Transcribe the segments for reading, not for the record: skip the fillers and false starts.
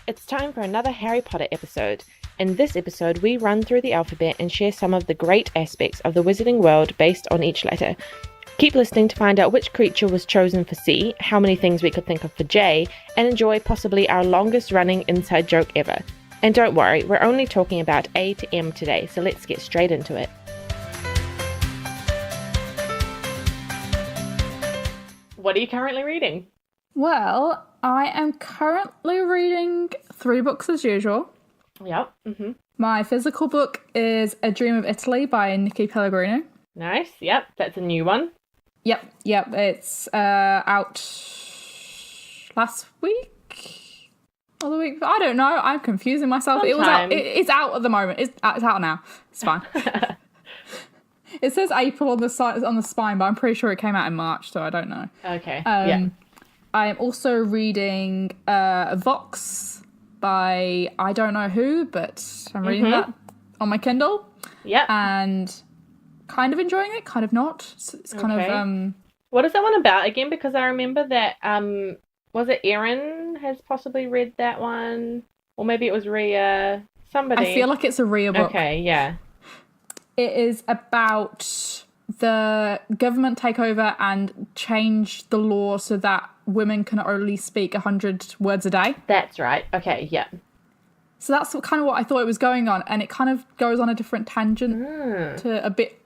It's time for another Harry Potter episode. In this episode, we run through the alphabet and share some of the great aspects of the wizarding world based on each letter. Keep listening to find out which creature was chosen for C, how many things we could think of for J, and enjoy possibly our longest running inside joke ever. And don't worry, we're only talking about A to M today, so let's get straight into it. What are you currently reading? Well, I am currently reading 3 books as usual. Yep. Mm-hmm. My physical book is A Dream of Italy by Nikki Pellegrino. Nice. Yep. That's a new one. Yep. It's out last week or the week. I don't know. I'm confusing myself. Sometime. It was out. It's out at the moment. It's out now. It's fine. It says April on the side on the spine, but I'm pretty sure it came out in March, so I don't know. Okay. Yeah. I am also reading Vox by I don't know who, but I'm reading that on my Kindle. Yep. And kind of enjoying it, kind of not. It's kind of... What is that one about again? Because I remember that, was it Erin has possibly read that one? Or maybe it was Rhea. Somebody. I feel like it's a Rhea book. Okay, yeah. It is about the government takeover and change the law so that women can only speak 100 words a day. That's right. Okay, yeah. So that's kind of what I thought it was going on, and it kind of goes on a different tangent to a bit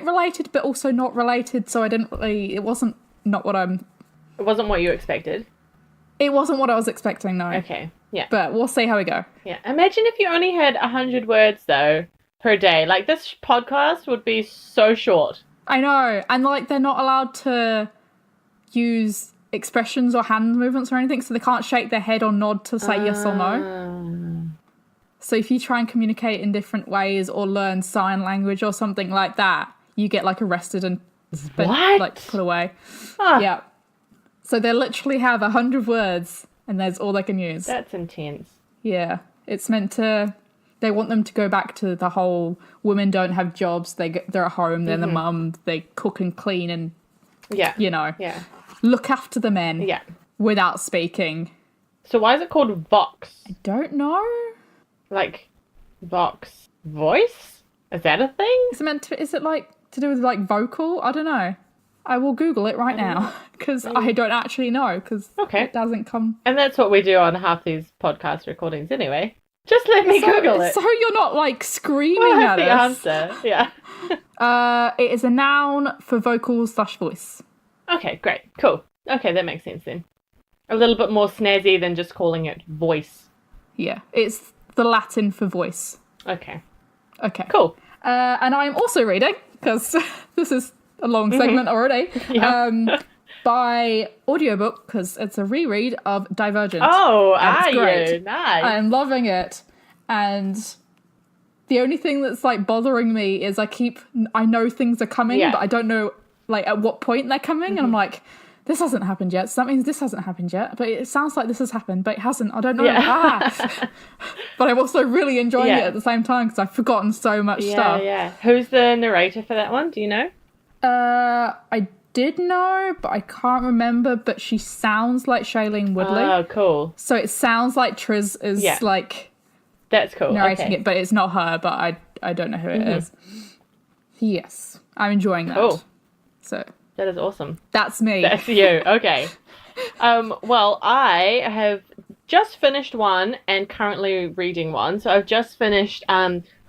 related, but also not related. So I didn't really. It wasn't what you expected. It wasn't what I was expecting. No. Okay. Yeah. But we'll see how we go. Yeah. Imagine if you only had 100 words though per day. Like this podcast would be so short. I know, and like they're not allowed to use expressions or hand movements or anything, so they can't shake their head or nod to say yes or no. So if you try and communicate in different ways or learn sign language or something like that, you get like arrested and put away. Yeah. So they literally have 100 words and that's all they can use. That's intense. Yeah. It's meant to... They want them to go back to the whole women don't have jobs, they're at home, they're the mum, they cook and clean and, look after the men without speaking. So why is it called Vox? I don't know. Like Vox voice? Is that a thing? Is it like to do with like vocal? I don't know. I will Google it right now because I don't actually know because it doesn't come. And that's what we do on half these podcast recordings anyway. Just let me Google it. So you're not like screaming at us. The answer, yeah. It is a noun for vocals/voice. Okay, great. Cool. Okay, that makes sense then. A little bit more snazzy than just calling it voice. Yeah, it's the Latin for voice. Okay. Cool. And I'm also reading, because this is a long segment already, by audiobook, because it's a reread of Divergent. Oh, are you? Nice. I'm loving it. And the only thing that's like bothering me is I know things are coming, but I don't know like at what point they're coming. And I'm like, this hasn't happened yet. So that means this hasn't happened yet. But it sounds like this has happened, but it hasn't. I don't know. But I'm also really enjoying it at the same time because I've forgotten so much stuff. Yeah. Who's the narrator for that one? Do you know? I did know, but I can't remember. But she sounds like Shailene Woodley. Oh, cool. So it sounds like Triz is like that's cool narrating it, but it's not her. But I don't know who it is. Yes, I'm enjoying that. Cool. So that is awesome. That's me. That's you. Okay. Well, I have just finished one and currently reading one. So I've just finished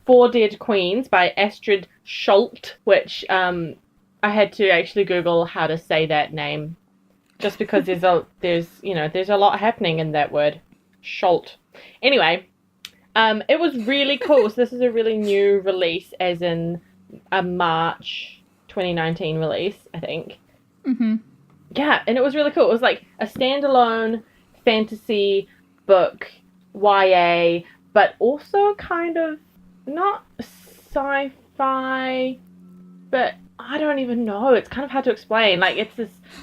Four Dead Queens by Astrid Schult, which I had to actually Google how to say that name, just because there's a lot happening in that word, Schult. Anyway, it was really cool. So this is a really new release, as in a March 2019 release, I think. Yeah, and it was really cool. It was like a standalone fantasy book, YA, but also kind of not sci-fi, but I don't even know. It's kind of hard to explain. Like, it's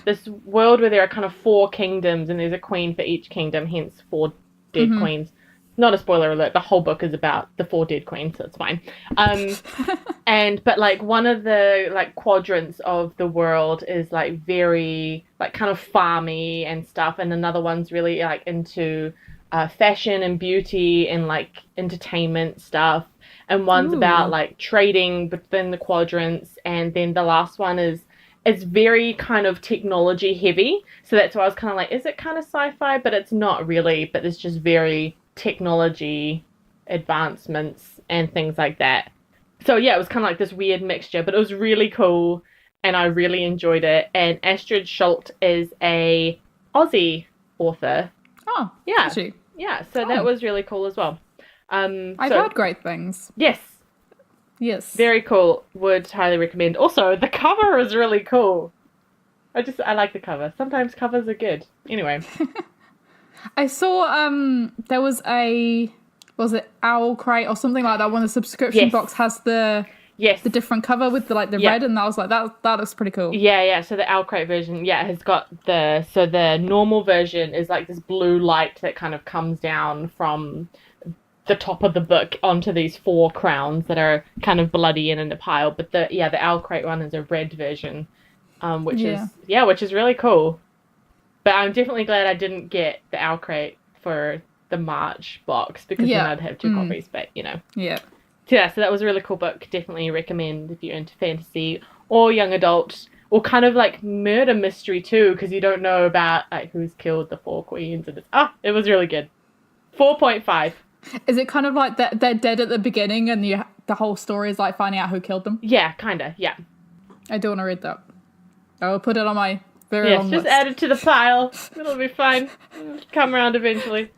this world where there are kind of 4 kingdoms, and there's a queen for each kingdom, hence 4 dead queens. Not a spoiler alert, the whole book is about the 4 dead queens, so it's fine. But like one of the like quadrants of the world is like very like kind of farmy and stuff, and another one's really like into fashion and beauty and like entertainment stuff. And one's about Ooh. like trading within the quadrants. And then the last one is it's very kind of technology heavy. So that's why I was kind of like, is it kind of sci-fi? But it's not really. But it's just very technology advancements and things like that. So yeah, it was kind of like this weird mixture, but it was really cool and I really enjoyed it. And Astrid Schultz is a Aussie author. Oh, Yeah. did you? Yeah, so that Oh, was really cool as well. I've So heard great things. yes, Yes. very cool. Would highly recommend. Also, the cover is really cool. I like the cover. Sometimes covers are good. Anyway. I saw there was it Owl Crate or something like that when the subscription Yes. box has the Yes. different cover with the like the Yeah. red, and I was like that looks pretty cool. Yeah. So the Owl Crate version, yeah, has got the normal version is like this blue light that kind of comes down from the top of the book onto these four crowns that are kind of bloody and in a pile. But the Owl Crate one is a red version, which is really cool. But I'm definitely glad I didn't get the Owl Crate for the March box because then Yeah. I'd have two copies. But Yeah. yeah, so that was a really cool book. Definitely recommend if you're into fantasy or young adult or kind of like murder mystery too, because you don't know about like who's killed the four queens. And it was really good. 4.5. Is it kind of like that they're dead at the beginning and the whole story is like finding out who killed them? Yeah, kinda. Yeah. I do want to read that. I will put it on my very Yes, long just list. add it to the pile. It'll be fine. It'll come around eventually.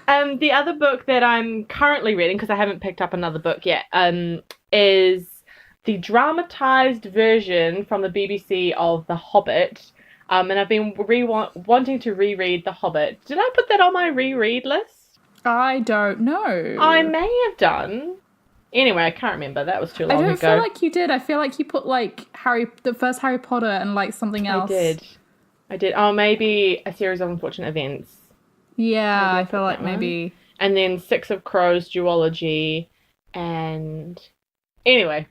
The other book that I'm currently reading, because I haven't picked up another book yet, is the dramatized version from the BBC of The Hobbit. And I've been wanting to reread The Hobbit. Did I put that on my reread list? I don't know. I may have done. Anyway, I can't remember. That was too long I ago. don't feel like you did. I feel like you put like the first Harry Potter and like something else. I did. Oh, maybe A Series of Unfortunate Events. Yeah, Maybe I feel like that one. maybe. And then Six of Crows duology, and anyway.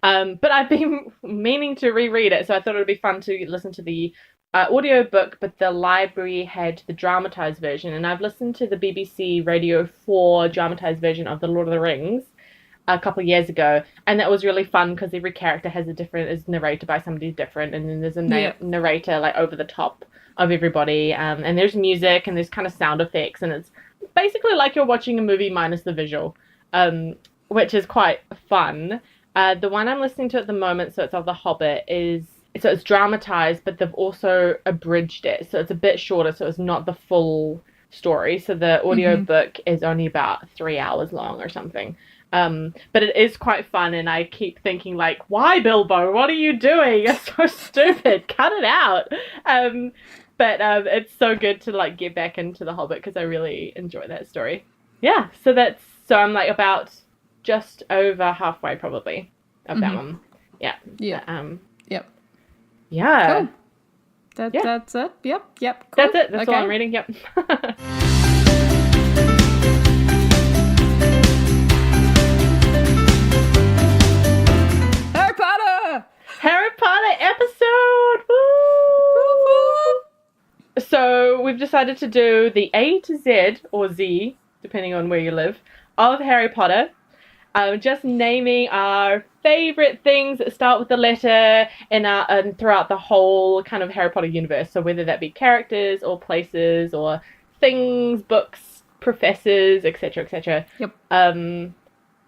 But I've been meaning to reread it, so I thought it would be fun to listen to the audio book, but the library had the dramatized version, and I've listened to the BBC Radio 4 dramatized version of The Lord of the Rings a couple of years ago, and that was really fun because every character is narrated by somebody different, and then there's a narrator like over the top of everybody, and there's music and there's kind of sound effects, and it's basically like you're watching a movie minus the visual, which is quite fun. The one I'm listening to at the moment, so it's of The Hobbit, it's dramatized, but they've also abridged it, so it's a bit shorter, so it's not the full story. So the audio book is only about 3 hours long or something. But it is quite fun, and I keep thinking like, why, Bilbo? What are you doing? You're so stupid. Cut it out. But it's so good to like get back into The Hobbit because I really enjoy that story. Yeah, so I'm like about just over halfway probably of that one. Yeah. Yeah. Yep. Yeah. Cool. That's it. Yep. Cool. That's it. That's all I'm reading. Yep. Harry Potter episode! Woo! So we've decided to do the A to Z, or Z, depending on where you live, of Harry Potter. Just naming our favourite things that start with the letter and throughout the whole kind of Harry Potter universe. So whether that be characters or places or things, books, professors, etc., etc. Yep.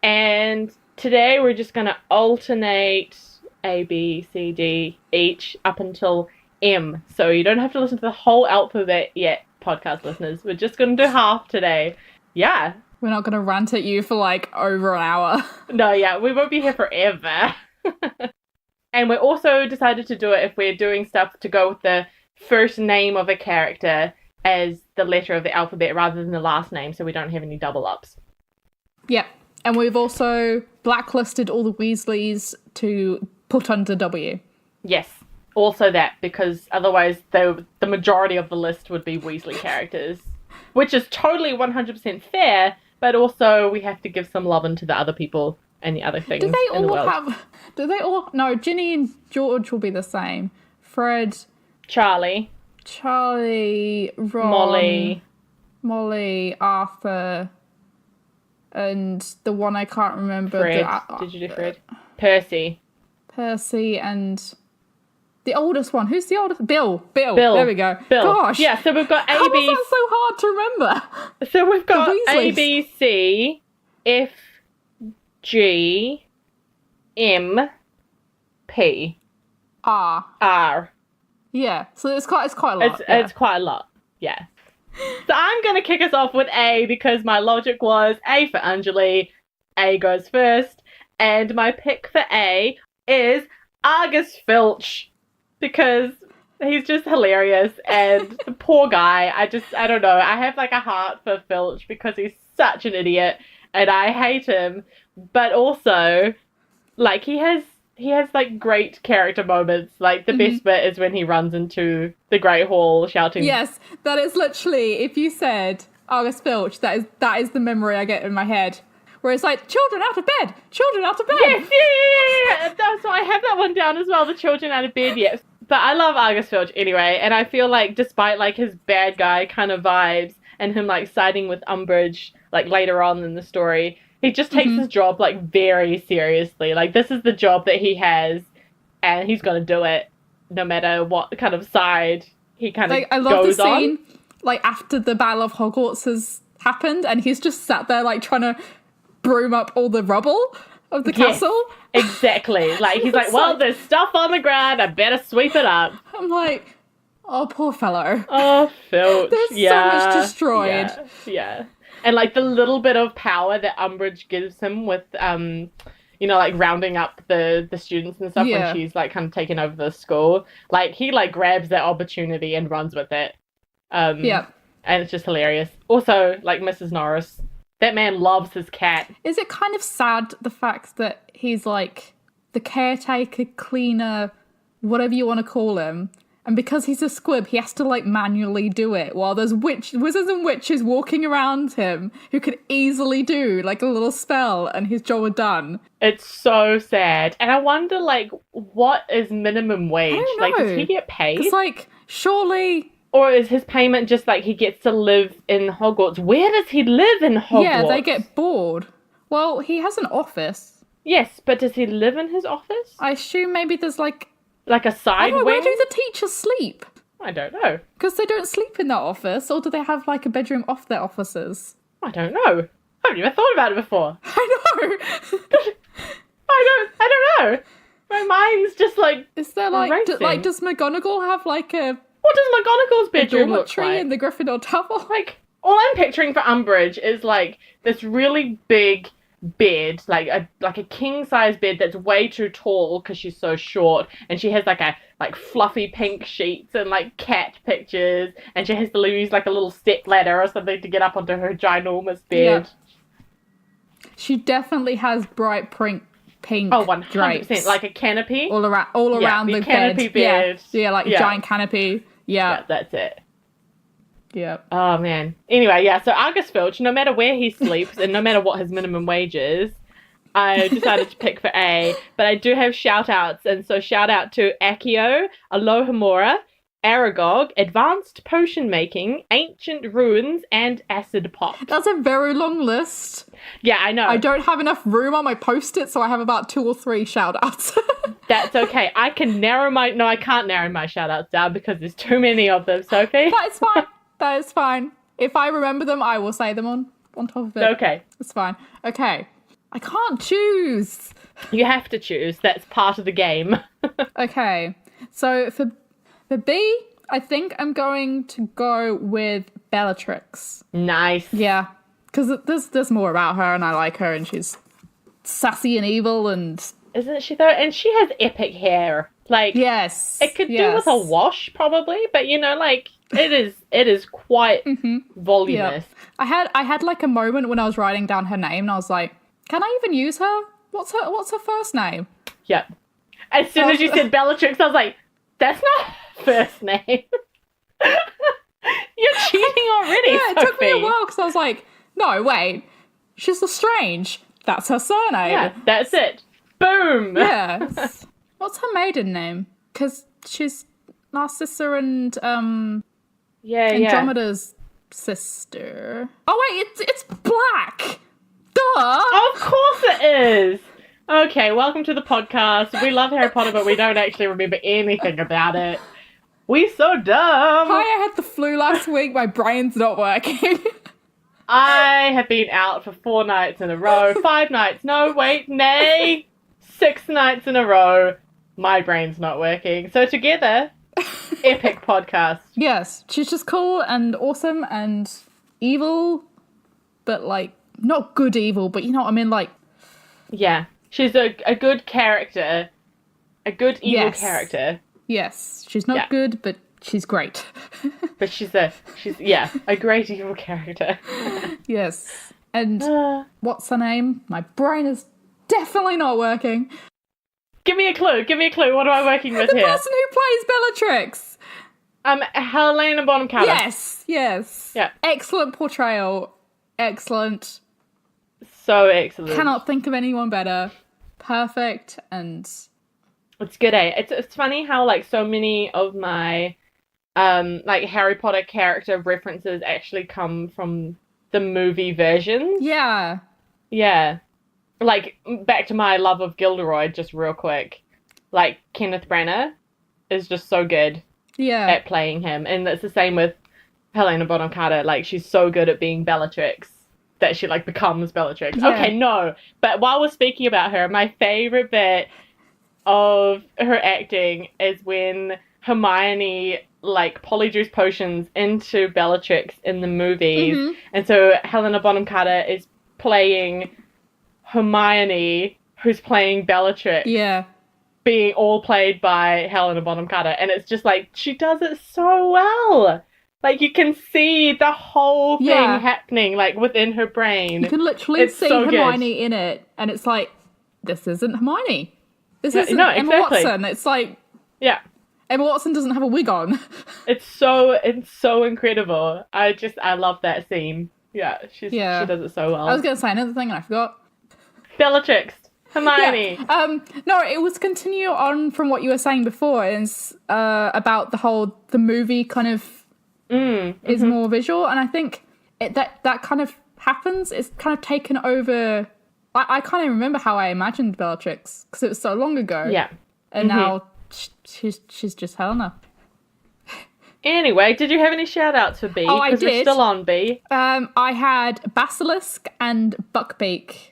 And today we're just going to alternate A, B, C, D each up until M. So you don't have to listen to the whole alphabet yet, podcast listeners. We're just going to do half today. Yeah. We're not going to rant at you for like over an hour. No, yeah, we won't be here forever. And we also decided to do it if we're doing stuff to go with the first name of a character as the letter of the alphabet rather than the last name, so we don't have any double ups. Yep. And we've also blacklisted all the Weasleys to put under W. Yes, also that, because otherwise the majority of the list would be Weasley characters, which is totally 100% fair, but also we have to give some love into the other people and the other things Do they in the all world. have... No, Ginny and George will be the same. Fred... Charlie. Charlie, Ron, Molly. Molly, Arthur, and the one I can't remember. Fred. Did you do Fred? Percy. Percy and the oldest one. Who's the oldest? Bill. Bill. There we go. Bill. Gosh. Yeah, so we've got A, How B. is that so hard to remember? So we've got The A, Weasleys. B, C, F, G, M, P, R. Yeah. So it's quite a lot. It's quite a lot. Yeah. So I'm going to kick us off with A because my logic was A for Anjali. A goes first. And my pick for A is Argus Filch because he's just hilarious. And the poor guy, I don't know. I have like a heart for Filch because he's such an idiot and I hate him. But also, like, he has like great character moments. Like the best bit is when he runs into the Great Hall shouting. Yes, that is literally, if you said Argus Filch, that is the memory I get in my head. Where it's like, children out of bed! Children out of bed! Yes, yeah. So I have that one down as well, the children out of bed, yes. But I love Argus Filch anyway, and I feel like despite like his bad guy kind of vibes and him like siding with Umbridge like later on in the story, he just takes his job like very seriously. Like this is the job that he has and he's gonna do it no matter what kind of side he kind of Like, I love the goes on. scene, like, after the Battle of Hogwarts has happened, and he's just sat there, like, trying to broom up all the rubble of the Yes, castle. exactly. Like, he's like, well, there's stuff on the ground, I better sweep it up. I'm like, oh, poor fellow. Oh, Filch. There's so yeah, much destroyed. Yeah. And, like, the little bit of power that Umbridge gives him with, you know, like, rounding up the students and stuff Yeah. when she's, like, kind of taking over the school. Like, he, like, grabs that opportunity and runs with it. Yeah. And it's just hilarious. Also, like, Mrs. Norris, that man loves his cat. Is it kind of sad, the fact that he's, like, the caretaker, cleaner, whatever you want to call him, and because he's a squib, he has to, like, manually do it, while there's wizards and witches walking around him who could easily do, like, a little spell, and his job done. It's so sad. And I wonder, like, what is minimum wage? I don't Like, does know. he get paid? It's like, surely... Or is his payment just like he gets to live in Hogwarts? Where does he live in Hogwarts? Yeah, they get bored. Well, he has an office. Yes, but does he live in his office? I assume maybe there's, like... Like a I side don't know, where wing? do the teachers sleep? I don't know. Because they don't sleep in their office, or do they have, like, a bedroom off their offices? I don't know. I've never thought about it before. I know! I don't know. My mind's just like, Is there, like, racing. does McGonagall have, like, a what does McGonagall's bedroom look dormitory like? in the Gryffindor Tower? Like, all I'm picturing for Umbridge is like this really big bed, like a king size bed that's way too tall because she's so short, and she has like fluffy pink sheets and like cat pictures, and she has to use like a little step ladder or something to get up onto her ginormous bed. Yeah. She definitely has bright pink Oh, 100%, drapes like a canopy. all around the the canopy bed. Yeah, like Yeah. a giant canopy. Yeah, Yeah, that's it. yeah. Oh, man. Anyway, yeah, so Argus Filch, no matter where he sleeps and no matter what his minimum wage is, I decided to pick for A. But I do have shout-outs, and so shout-out to Accio, Alohomora, Aragog, Advanced Potion Making, Ancient Ruins, and Acid Pop. That's a very long list. Yeah, I know. I don't have enough room on my post-it, so I have about 2 or 3 shout-outs. That's okay. I can't narrow my shout-outs down because there's too many of them, Sophie. That is fine. That is fine. If I remember them, I will say them on top of it. Okay. It's fine. Okay. I can't choose. You have to choose. That's part of the game. Okay. So for B, I think I'm going to go with Bellatrix. Nice. Yeah. Because there's more about her, and I like her, and she's sassy and evil, and... Isn't she though? And she has epic hair. Like, Yes. it could do with a wash probably, but you know, like it is quite voluminous. Yeah. I had like a moment when I was writing down her name, and I was like, can I even use her? What's her first name? Yeah. As soon as you said Bellatrix, I was like, that's not her first name. You're cheating already, Yeah, it took me a Sophie. while because I was like, no, wait, she's Lestrange. That's her surname. Yeah, that's it. Boom. Yes. What's her maiden name? Because she's Narcissa and Yeah, Andromeda's sister. Oh wait, it's Black. Duh. Of course it is. Okay, welcome to the podcast. We love Harry Potter, but we don't actually remember anything about it. We so dumb. Hi, I had the flu last week. My brain's not working. I have been out for 4 nights in a row. 5 nights. No, wait, nay. 6 nights in a row. My brain's not working. So together, epic podcast. Yes, she's just cool and awesome and evil, but like not good evil, but you know what I mean, like. Yeah, she's a good character, a good evil character. Yes, she's not good, but she's great. But she's a great evil character. Yes, and what's her name? My brain is definitely not working. Give me a clue. What am I working with here? The person who plays Bellatrix. Helena Bonham Carter. Yes. Yeah. Excellent portrayal. Excellent. So excellent. Cannot think of anyone better. Perfect and. It's good, eh? It's funny how like so many of my like Harry Potter character references actually come from the movie versions. Yeah. Yeah. Like, back to my love of Gilderoy, just real quick. Like, Kenneth Branagh is just so good at playing him. And it's the same with Helena Bonham Carter. Like, she's so good at being Bellatrix that she, like, becomes Bellatrix. Yeah. Okay, no. But while we're speaking about her, my favorite bit of her acting is when Hermione, like, polyjuice potions into Bellatrix in the movies. Mm-hmm. And so Helena Bonham Carter is playing Hermione, who's playing Bellatrix, being all played by Helena Bonham Carter, and it's just like she does it so well. Like you can see the whole thing happening, like within her brain. You can literally see so Hermione in it, and it's like, this isn't Hermione. This isn't Emma Watson. It's like, Emma Watson doesn't have a wig on. It's so incredible. I love that scene. Yeah, she does it so well. I was gonna say another thing and I forgot. Bellatrix, Hermione. Yeah. No, it was continue on from what you were saying before. It's about the movie kind of is more visual, and I think that kind of happens. It's kind of taken over. I can't even remember how I imagined Bellatrix because it was so long ago. Yeah, and now she's just Helena. Anyway, did you have any shout-outs for B? Oh, I did. We're still on B. I had Basilisk and Buckbeak.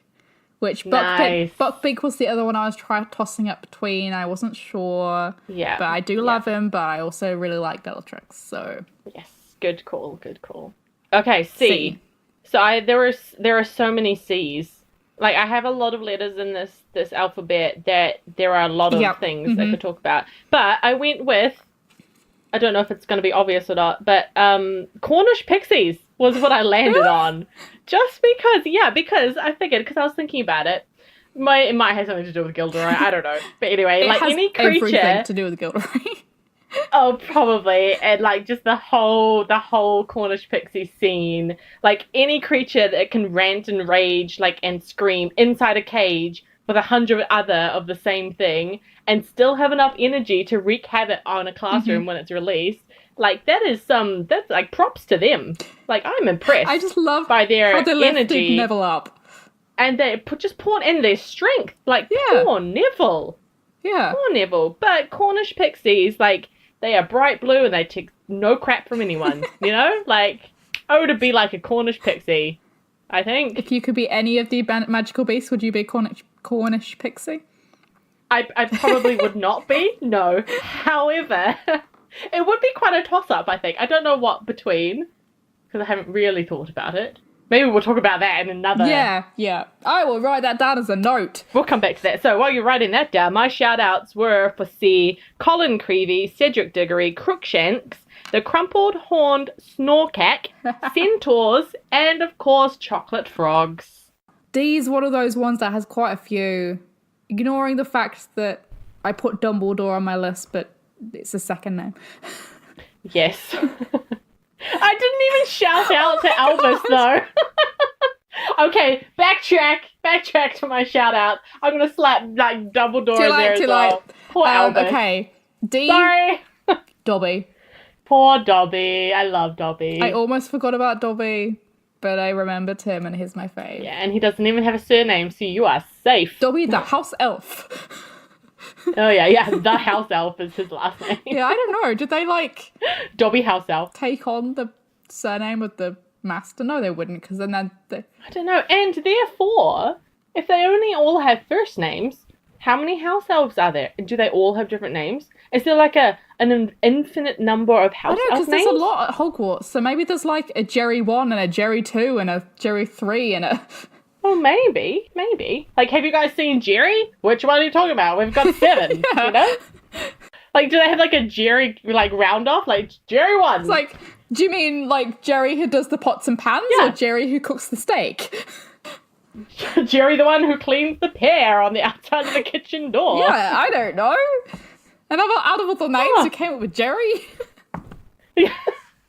Which Buckbeak was the other one I was tossing up between. I wasn't sure. Yeah. But I do love him, but I also really like Bellatrix, so. Yes. Good call. Okay, C. So there are so many C's. Like I have a lot of letters in this alphabet that there are a lot of things I could talk about. But I went with, I don't know if it's going to be obvious or not, but Cornish pixies was what I landed on. Just because I figured, because I was thinking about it, it might have something to do with Gilderoy, I don't know. But anyway, it like has any creature... everything to do with Gilderoy. Oh, probably. And like just the whole Cornish pixie scene. Like any creature that can rant and rage, like, and scream inside a cage with 100 other of the same thing and still have enough energy to wreak havoc on a classroom when it's released. Like, that's like props to them. Like, I'm impressed. I just love by their how they energy. lifted Neville up. And they just pawn in their strength. Like, poor Neville. Yeah. Poor Neville. But Cornish pixies, like, they are bright blue and they take no crap from anyone. You know? Like, I would be like a Cornish pixie, I think. If you could be any of the magical beasts, would you be a Cornish pixie? I probably would not be, no. However... It would be quite a toss-up, I think. I don't know what between, because I haven't really thought about it. Maybe we'll talk about that in another... Yeah. I will write that down as a note. We'll come back to that. So while you're writing that down, my shout-outs were for C, Colin Creevy, Cedric Diggory, Crookshanks, the Crumpled Horned Snorkack, Centaurs, and, of course, Chocolate Frogs. D's one of those ones that has quite a few. Ignoring the fact that I put Dumbledore on my list, but... it's a second name. Yes. I didn't even shout out to Albus, though. Okay, backtrack to my shout out. I'm going to slap, like, Dumbledore in there as well. Poor Albus. Okay. D. Sorry. Dobby. Poor Dobby. I love Dobby. I almost forgot about Dobby, but I remembered him and he's my fave. Yeah, and he doesn't even have a surname, so you are safe. Dobby the house elf. Oh, yeah, the house elf is his last name. Yeah, I don't know. Did they, like... Dobby house elf. take on the surname of the master? No, they wouldn't, because then they... I don't know. And therefore, if they only all have first names, how many house elves are there? Do they all have different names? Is there like an infinite number of house elf names? because there's a lot at Hogwarts. So maybe there's like a Jerry 1 and a Jerry 2 and a Jerry 3 and a... Oh, maybe. Like, have you guys seen Jerry? Which one are you talking about? We've got 7, Yeah. you know? Like, do they have like a Jerry, like, round off? Like, Jerry 1. It's like, do you mean like Jerry who does the pots and pans or Jerry who cooks the steak? Jerry the one who cleans the pear on the outside of the kitchen door. Yeah, I don't know. And out of all the names, you came up with Jerry?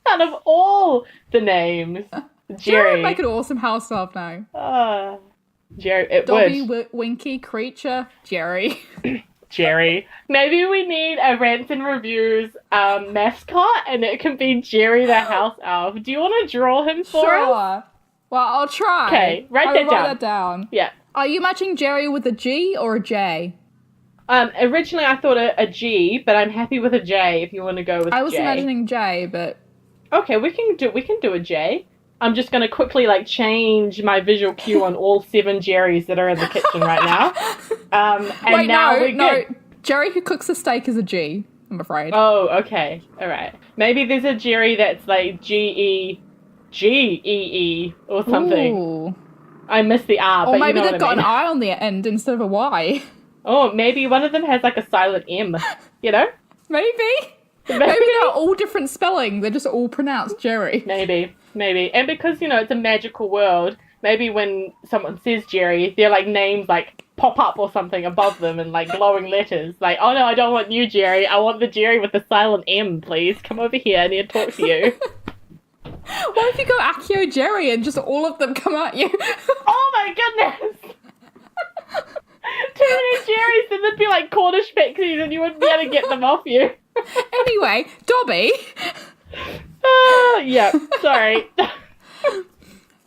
Out of all the names, Jerry would Jerry. make an awesome house elf now. Jerry, it Dobby, would. Winky, Creature, Jerry. Jerry. Maybe we need a Rants and Reviews mascot, and it can be Jerry the house elf. Do you want to draw him for us? Sure. Well, I'll try. Okay, write that down. Yeah. Are you matching Jerry with a G or a J? Originally I thought a G, but I'm happy with a J if you want to go with I was J. imagining J, but... Okay, we can do a J. I'm just going to quickly, like, change my visual cue on all 7 Jerrys that are in the kitchen right now. And wait, now no, we're good. Jerry who cooks a steak is a G, I'm afraid. Oh, okay. All right. Maybe there's a Jerry that's, like, G-E-E or something. Ooh. I missed the R, Or but maybe you know they've what I got mean. an I on the end instead of a Y. Oh, maybe one of them has, like, a silent M, you know? Maybe. Maybe they're all different spelling. They're just all pronounced Jerry. Maybe. And because, you know, it's a magical world, maybe when someone says Jerry, their, like, names, like, pop up or something above them in, like, glowing letters. Like, oh, no, I don't want you, Jerry. I want the Jerry with the silent M, please. Come over here. I need to talk to you. What if you go Accio Jerry and just all of them come at you? Oh, my goodness! Too many Jerrys, then there'd be, like, Cornish pixies and you wouldn't be able to get them off you. Anyway, Dobby. Yeah, sorry.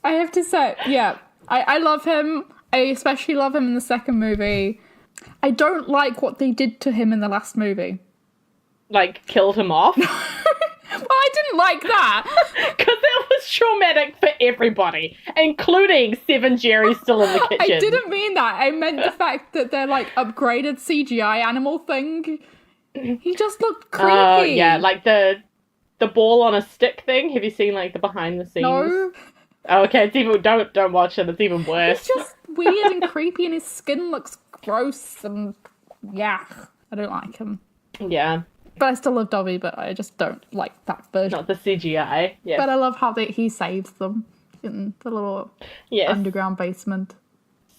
I have to say, yeah, I love him. I especially love him in the second movie. I don't like what they did to him in the last movie. Like, killed him off? Well, I didn't like that. Because it was traumatic for everybody, including 7 Jerrys still in the kitchen. I didn't mean that. I meant the fact that they're like upgraded CGI animal thing. He just looked creepy. Oh, yeah, like the ball on a stick thing. Have you seen, like, the behind the scenes? No. Oh, okay, it's even, don't watch it, it's even worse. He's just weird and creepy and his skin looks gross and yeah, I don't like him. Yeah. But I still love Dobby, but I just don't like that version. Not the CGI, yeah. But I love how he saves them in the little underground basement.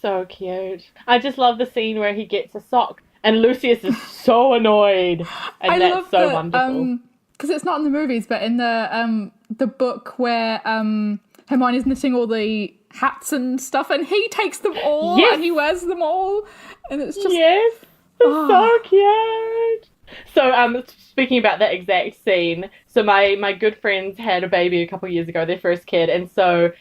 So cute. I just love the scene where he gets a sock and Lucius is so annoyed. And I that's love so wonderful. Because it's not in the movies, but in the book where Hermione's knitting all the hats and stuff, and he takes them all and he wears them all, and it's just it's so cute. So speaking about that exact scene, so my good friends had a baby a couple of years ago, their first kid, and the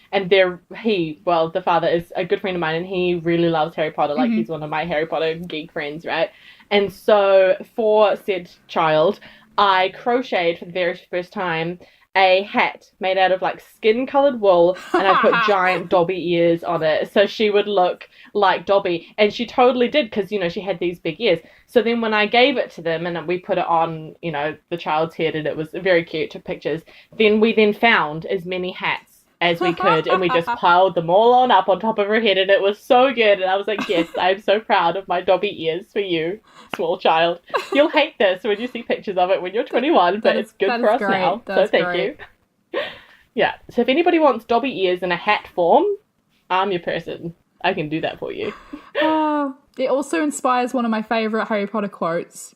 father is a good friend of mine, and he really loves Harry Potter, like he's one of my Harry Potter geek friends, right? And so for said child, I crocheted for the very first time a hat made out of like skin colored wool, and I put giant Dobby ears on it so she would look like Dobby, and she totally did, because you know she had these big ears. So then when I gave it to them and we put it on, you know, the child's head, and it was very cute, took pictures, then we found as many hats as we could, and we just piled them all up on top of her head, and it was so good. And I was like, yes, I'm so proud of my Dobby ears for you, small child. You'll hate this when you see pictures of it when you're 21, but it's good for us now, so thank you. Yeah, so if anybody wants Dobby ears in a hat form, I'm your person. I can do that for you. It also inspires one of my favourite Harry Potter quotes,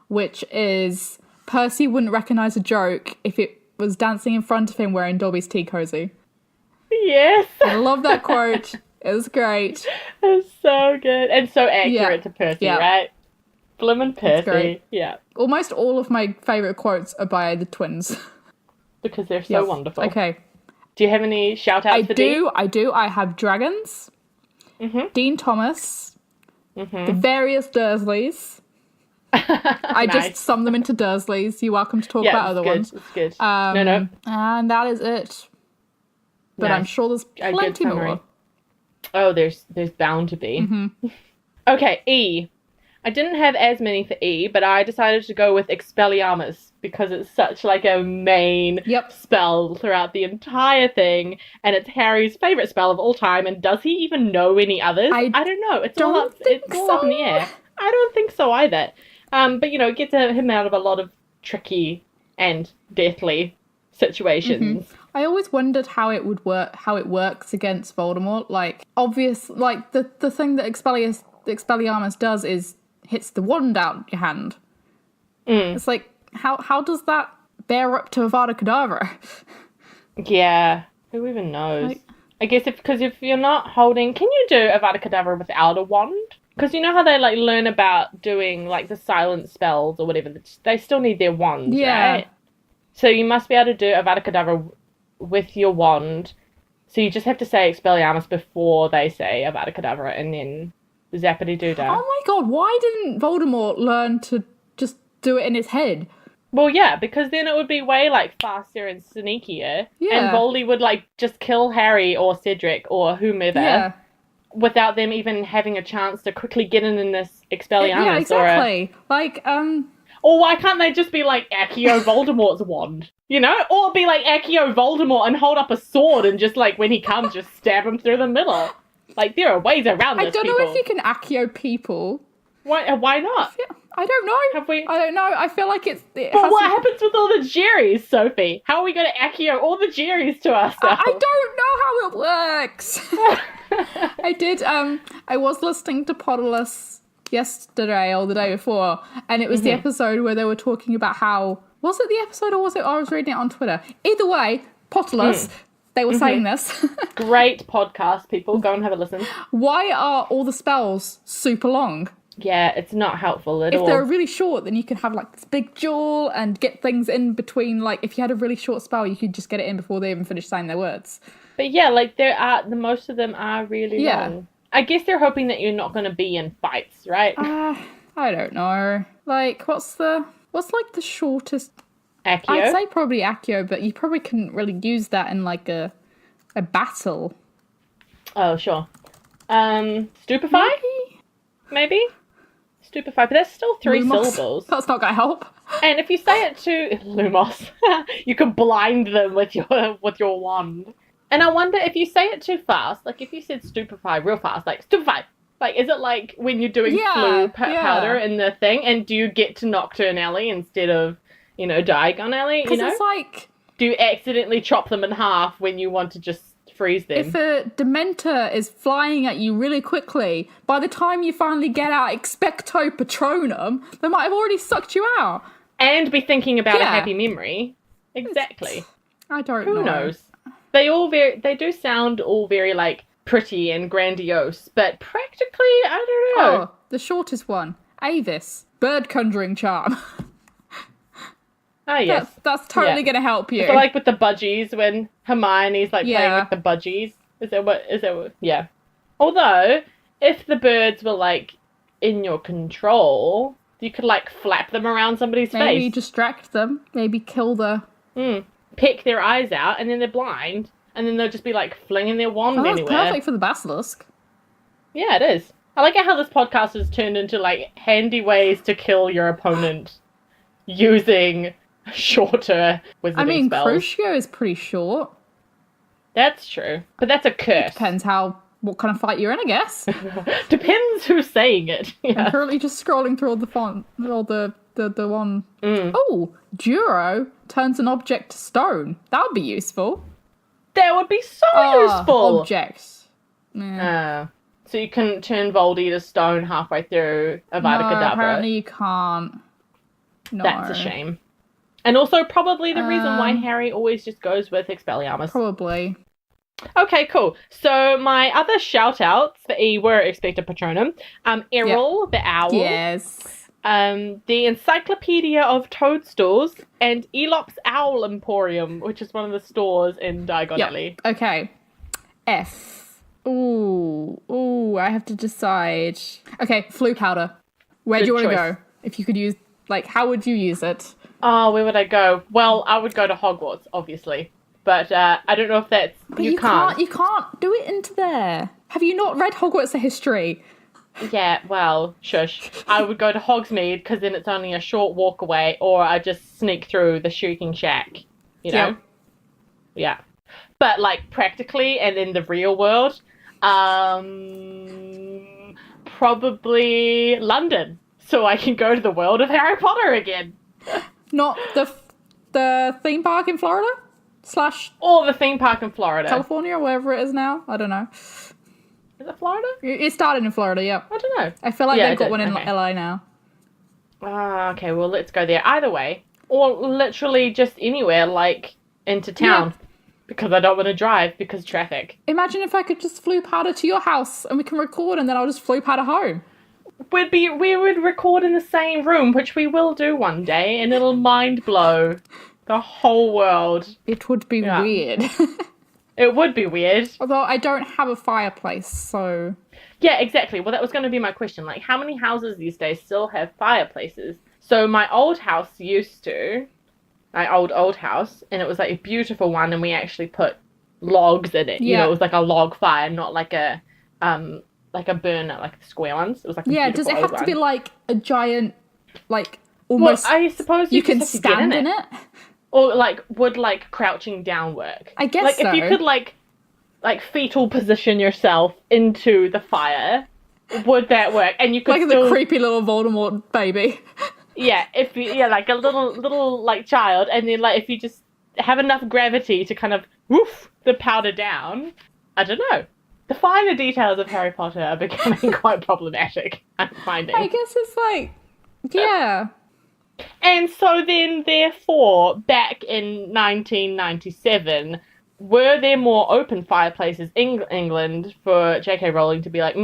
which is, Percy wouldn't recognise a joke if it was dancing in front of him wearing Dobby's tea cozy. Yes. I love that quote. It was great. It's so good. And so accurate to Percy, right? Blim and That's Percy. great. Yeah. Almost all of my favourite quotes are by the twins. Because they're so wonderful. Okay. Do you have any shout outs for Dee? I do. I have dragons. Mm-hmm. Dean Thomas. Mm-hmm. The various Dursleys. I Nice. just summed them into Dursleys. You're welcome to talk about other ones. It's good. No. And that is it. But Nice. I'm sure there's A good plenty summary. more. Oh, there's bound to be. Mm-hmm. Okay, E. I didn't have as many for E, but I decided to go with Expelliarmus because it's such like a main spell throughout the entire thing, and it's Harry's favourite spell of all time, and does he even know any others? I don't know. It's all up in the air. I don't think so either. But you know, it gets him out of a lot of tricky and deathly situations. Mm-hmm. I always wondered how it would work, how it works against Voldemort. Like, the thing that Expelliarmus does is hits the wand out your hand. It's like, how does that bear up to Avada Kedavra? Yeah, who even knows? I guess if you're not holding, can you do Avada Kedavra without a wand? Because you know how they like learn about doing like the silent spells or whatever. They still need their wands, right? So you must be able to do Avada Kedavra with your wand. So you just have to say Expelliarmus before they say Avada Kedavra, and then zappity doo dah. Oh my god! Why didn't Voldemort learn to just do it in his head? Well, yeah, because then it would be way like faster and sneakier, and Voldy would like just kill Harry or Cedric or whomever. Yeah. Without them even having a chance to quickly get in this Expelliarmus. Yeah, exactly. Or why can't they just be like Accio Voldemort's wand? You know? Or be like Accio Voldemort and hold up a sword and just like when he comes just stab him through the middle. Like there are ways around this. I don't know if you can Accio people. Why not? I don't know. Have we? I don't know. I feel like But what happens with all the Jerrys, Sophie? How are we going to Accio all the Jerrys to ourselves? I don't know how it works. I was listening to Podulus yesterday or the day before, and it was the episode where they were talking about how, was it the episode or was it I was reading it on Twitter? Either way, Podulus, they were saying this. Great podcast, people. Go and have a listen. Why are all the spells super long? Yeah, it's not helpful at all. If they're really short, then you can have like this big jewel and get things in between. Like if you had a really short spell, you could just get it in before they even finish saying their words. But yeah, like most of them are really long. I guess they're hoping that you're not going to be in fights, right? I don't know. Like what's like the shortest? Accio? I'd say probably Accio, but you probably couldn't really use that in like a battle. Oh, sure. Stupefy? Maybe? Stupefy, but that's still 3 syllables. That's not going to help. And if you say it to Lumos, you can blind them with your wand. And I wonder if you say it too fast, like if you said stupefy real fast, like stupefy, like is it like when you're doing flu powder in the thing, and do you get to Nocturne Alley instead of, Diagon Alley? Because it's like... Do you accidentally chop them in half when you want to just freeze them? If a Dementor is flying at you really quickly, by the time you finally get out Expecto Patronum, they might have already sucked you out. And be thinking about a happy memory. Exactly. I don't know. Who knows? They do sound all very, like, pretty and grandiose, but practically, I don't know. Oh, the shortest one. Avis. Bird conjuring charm. Oh, yes. That's totally going to help you. So, like, with the budgies, when Hermione's, like, playing with the budgies. Is that what, yeah. Although, if the birds were, like, in your control, you could, like, flap them around somebody's face. Maybe distract them. Maybe kill the... Pick their eyes out, and then they're blind, and then they'll just be, like, flinging their wand anywhere. That's perfect for the basilisk. Yeah, it is. I like how this podcast has turned into, like, handy ways to kill your opponent using shorter wizarding spells. Crucio is pretty short. That's true. But that's a curse. Depends what kind of fight you're in, I guess. Depends who's saying it. Yeah. I'm currently just scrolling through all the font, all the one. Oh, Duro turns an object to stone. That would be useful. That would be so useful. Objects. Yeah. So you can turn Voldy to stone halfway through Avada Kedavra. Apparently you can't. No. That's a shame. And also probably the reason why Harry always just goes with Expelliarmus. Probably. Okay, cool. So my other shout-outs for E were Expecto Patronum. Errol, the owl. Yes. The Encyclopedia of Toadstools, and Elop's Owl Emporium, which is one of the stores in Diagon Alley. Okay. F. Ooh, I have to decide. Okay, flu powder. Where do you want to go? If you could use, like, how would you use it? Oh, where would I go? Well, I would go to Hogwarts, obviously. But I don't know if that's... But you can't do it into there. Have you not read Hogwarts: A History? Yeah, well, shush. I would go to Hogsmeade, because then it's only a short walk away, or I just sneak through the Shrieking Shack, you know? Yep. Yeah. But, like, practically, and in the real world, probably London, so I can go to the world of Harry Potter again. Not the theme park in Florida? / Or the theme park in Florida. California, or wherever it is now. I don't know. Is it Florida? It started in Florida, yeah. I don't know. I feel like they've got one in LA now. Okay, well, let's go there. Either way. Or literally just anywhere, like, into town. Yeah. Because I don't want to drive, because traffic. Imagine if I could just flu powder to your house, and we can record, and then I'll just flu powder home. We would record in the same room, which we will do one day, and it'll mind blow the whole world. It would be weird. It would be weird. Although I don't have a fireplace, so... Yeah, exactly. Well, that was going to be my question. Like, how many houses these days still have fireplaces? So my old house used to... My old house, and it was, like, a beautiful one, and we actually put logs in it. You know, it was like a log fire, not like a burner, like the square ones. It was like a does it have to one. be, like, a giant, like, almost... Well, I suppose you can stand in it? Or, like, would, like, crouching down work? I guess like, so. If you could, like, fetal position yourself into the fire, would that work? And you could like the creepy little Voldemort baby. Yeah, like, a little, like, child, and then, like, if you just have enough gravity to kind of woof the powder down, I don't know. The finer details of Harry Potter are becoming quite problematic, I'm finding. I guess it's like, yeah. And so then, therefore, back in 1997, were there more open fireplaces in England for J.K. Rowling to be like,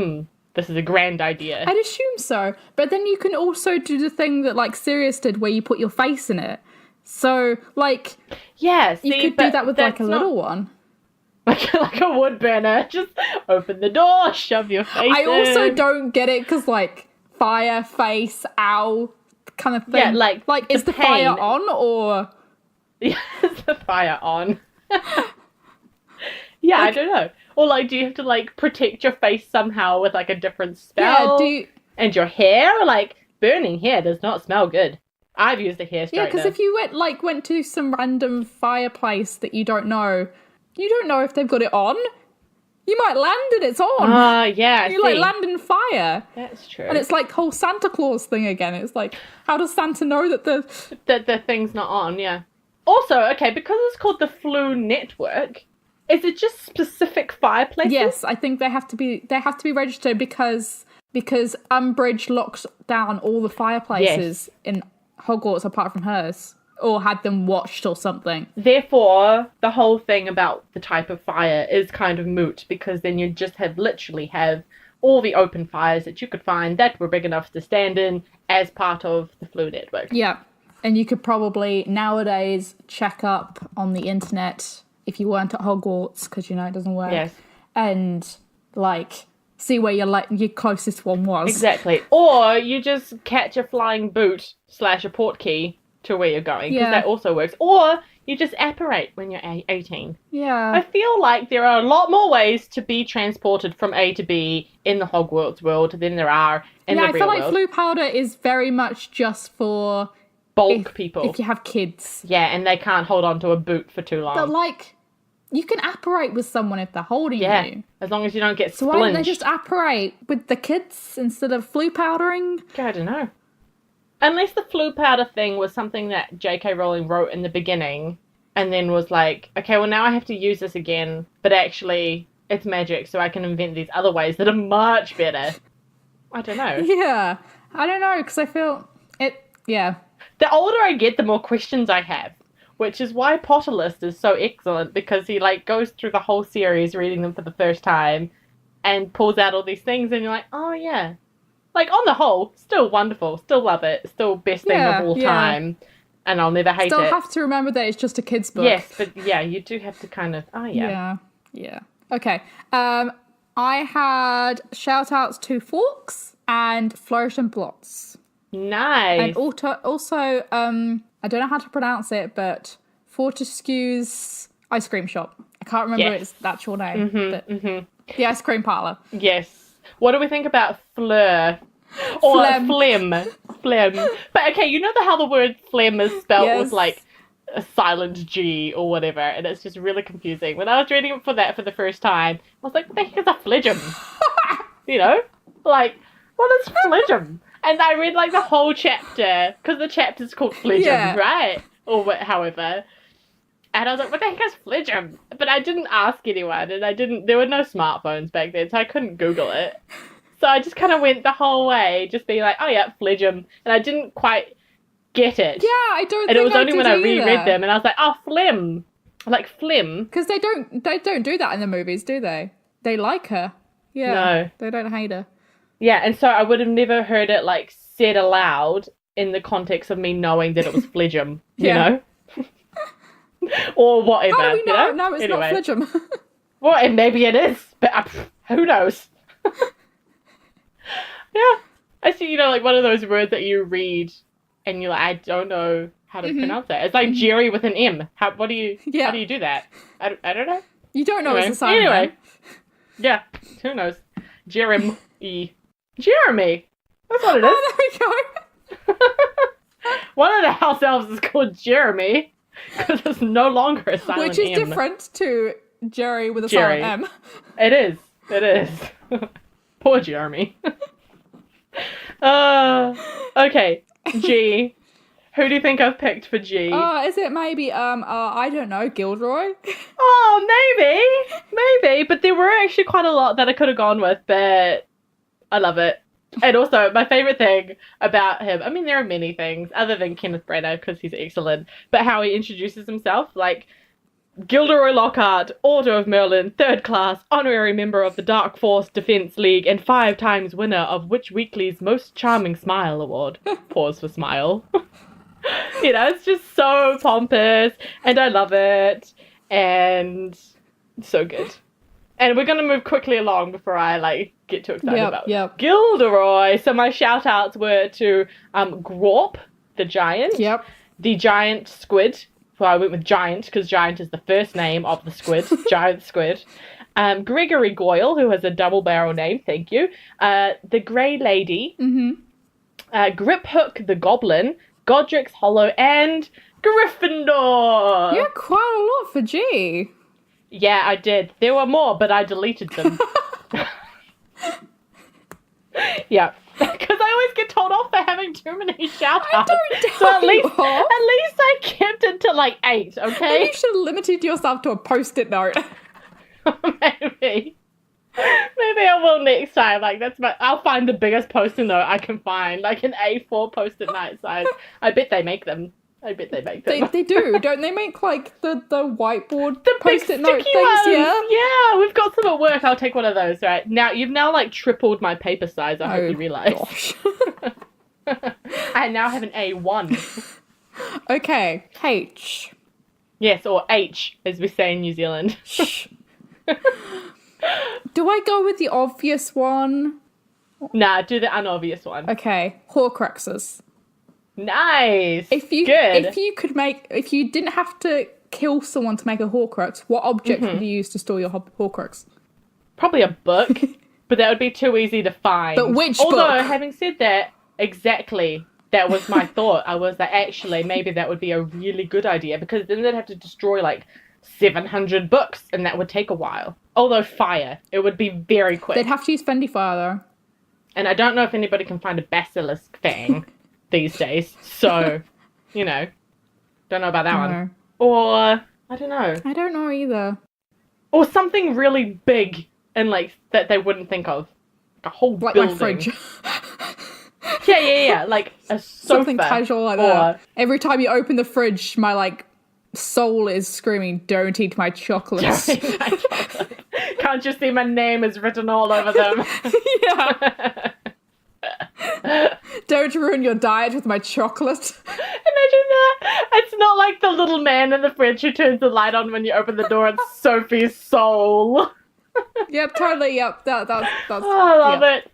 this is a grand idea? I'd assume so. But then you can also do the thing that, like, Sirius did where you put your face in it. So, like, yeah, you could do that with, like, a little one. Like a wood burner. Just open the door, shove your face in. I also don't get it because, like, fire, face, owl kind of thing. Yeah, like is the fire on, or... Yeah, is the fire on? Yeah, like, I don't know. Or, like, do you have to, like, protect your face somehow with, like, a different spell? Yeah, And your hair? Like, burning hair does not smell good. I've used a hair straightener. Yeah, because if you went to some random fireplace that you don't know if they've got it on. You might land and it's on. Yeah, You, like, land in fire. That's true. And it's, like, whole Santa Claus thing again. It's like, how does Santa know that the thing's not on, yeah. Also, okay, because it's called the Flu Network, is it just specific fireplaces? Yes, I think they have to be registered because Umbridge locked down all the fireplaces in Hogwarts apart from hers. Or had them watched or something. Therefore, the whole thing about the type of fire is kind of moot, because then you just literally have all the open fires that you could find that were big enough to stand in as part of the Flu Network. Yeah, and you could probably nowadays check up on the internet if you weren't at Hogwarts, because you know it doesn't work. Yes. And, like, see where your closest one was. Exactly. Or you just catch a flying boot / a portkey to where you're going, because that also works. Or you just apparate when you're 18. Yeah. I feel like there are a lot more ways to be transported from A to B in the Hogwarts world than there are in the real world. Yeah, I feel like flu powder is very much just for... bulk people. If you have kids. Yeah, and they can't hold on to a boot for too long. But, like, you can apparate with someone if they're holding you. As long as you don't get So why don't they just apparate with the kids instead of flu powdering? I don't know. Unless the flu powder thing was something that J.K. Rowling wrote in the beginning and then was like, okay, well, now I have to use this again, but actually it's magic, so I can invent these other ways that are much better. I don't know. Yeah. I don't know, because I feel it, yeah. The older I get, the more questions I have, which is why Potterlist is so excellent, because he, like, goes through the whole series reading them for the first time and pulls out all these things, and you're like, oh, yeah. Like, on the whole, still wonderful. Still love it. Still best thing of all time. And I'll never hate Still it. have to remember that it's just a kid's book. Yes, but yeah, you do have to kind of... Oh, yeah. Yeah. Okay. I had shout-outs to Forks and Flourish and Blots. Nice. And also, I don't know how to pronounce it, but Fortescue's ice cream shop. I can't remember its actual name. But the ice cream parlour. Yes. What do we think about Fleur? Or phlegm. Phlegm. But okay, you know how the word phlegm is spelled with like a silent G or whatever, and it's just really confusing. When I was reading for the first time, I was like, what the heck is a phlegm? You know? Like, what is phlegm? And I read like the whole chapter, because the chapter's called phlegm, right? Or however. And I was like, what the heck is phlegm? But I didn't ask anyone, and there were no smartphones back then, so I couldn't Google it. So I just kind of went the whole way, just being like, oh yeah, phlegm. And I didn't quite get it. Yeah, I don't And think it was only when I either. reread them, and I was like, oh, phlegm. Like, phlegm. Because they don't do that in the movies, do they? They like her. Yeah. No. They don't hate her. Yeah, and so I would have never heard it, like, said aloud in the context of me knowing that it was phlegm, you know? Or whatever. How do we know? You know? No, it's Anyway. not phlegm. Well, and maybe it is, but who knows? Yeah. I see, like, one of those words that you read and you're like, I don't know how to pronounce it. It's like Jerry with an M. How do you do that? I don't know. You don't know Anyway. it's a sign. Anyway. Yeah, who knows? Jeremy. Jeremy. That's what it is. Oh, there we go. One of the house elves is called Jeremy because it's no longer a silent Which is M. different to Jerry with a Jerry. silent M. It is. It is. Poor Jeremy. Okay. G. Who do you think I've picked for G? Is it maybe, I don't know, Gilderoy? Oh, maybe. But there were actually quite a lot that I could have gone with, but I love it. And also, my favourite thing about him, I mean, there are many things, other than Kenneth Branagh, because he's excellent, but how he introduces himself, like, Gilderoy Lockhart, Order of Merlin, 3rd class, honorary member of the Dark Force Defence League, and 5 times winner of Witch Weekly's Most Charming Smile Award. Pause for smile. It's just so pompous, and I love it, and so good. And we're going to move quickly along before I, get too excited about Gilderoy. So my shout-outs were to Grawp, the giant. Yep. The giant squid. Well, I went with giant, because giant is the first name of the squid. Giant squid. Gregory Goyle, who has a double barrel name, thank you. The Grey Lady. Grip Hook, the Goblin. Godric's Hollow, and Gryffindor. You had quite a lot for G. Yeah, I did. There were more, but I deleted them. Yeah. Because I always get told off for having too many shout-outs. So at least I kept it to 8, okay? Maybe you should have limited yourself to a post-it note. Maybe I will next time. I'll find the biggest post-it note I can find, like an A4 post-it note size. I bet they make them. They do, don't they make the whiteboard the post-it big note sticky things? Ones. Yeah, we've got some at work. I'll take one of those. Right now, you've tripled my paper size. I hope you realise. Gosh. I now have an A1. Okay, H. Yes, or H, as we say in New Zealand. Do I go with the obvious one? Nah, do the unobvious one. Okay, Horcruxes. Nice. If you didn't have to kill someone to make a Horcrux, what object would you use to store your Horcrux? Probably a book, but that would be too easy to find. But which book? Although, having said that, exactly, that was my thought. I was like, actually, maybe that would be a really good idea, because then they'd have to destroy 700 books, and that would take a while. Although fire, it would be very quick. They'd have to use Fendi Fire, though. And I don't know if anybody can find a basilisk fang these days, so, don't know about that one. Or, I don't know. I don't know either. Or something really big and, that they wouldn't think of. A whole building. My fridge. Yeah. Like a sofa. Something casual like that. Every time you open the fridge, my, soul is screaming, "Don't eat my chocolates." Can't you see my name is written all over them? Yeah. Don't ruin your diet with my chocolate. Imagine that. It's not like the little man in the fridge who turns the light on when you open the door. It's Sophie's soul. Yep, totally. Yep, that's. Oh, I love it.